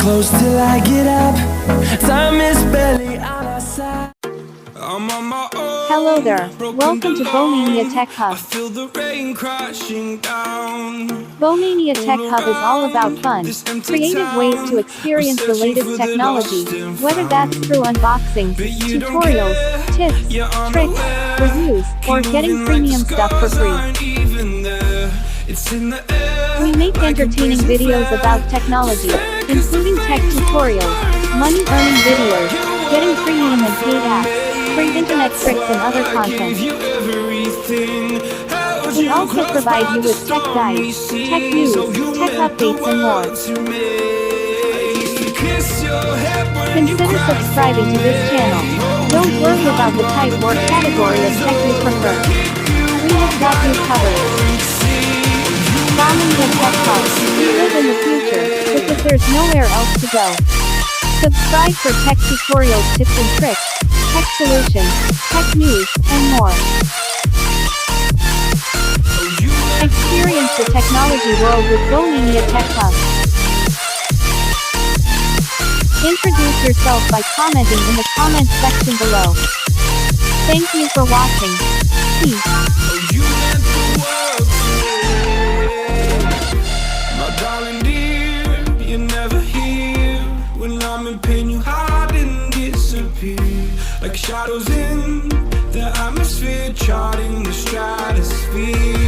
close till I get up. Time is barely on our side. Hello there, welcome to Bomania Tech Hub. Bomania Tech Hub is all about fun, creative ways to experience the latest technology, whether that's through unboxings, tutorials, tips, tricks, reviews, or getting premium stuff for free. We make entertaining videos about technology, including tech tutorials, money-earning videos, getting premium and paid apps, free internet tricks and other content. We also provide you with tech guides, tech news, tech updates and more. Consider subscribing to this channel. Don't worry about the type or category of tech you prefer. We have got you covered. Bomania Tech Hub. We live in the future, because there's nowhere else to go. Subscribe for tech tutorials, tips and tricks, tech solutions, tech news, and more. Experience the technology world with Bomania Tech Hub. Introduce yourself by commenting in the comment section below. Thank you for watching. Peace. You hide and disappear like shadows in the atmosphere, charting the stratosphere.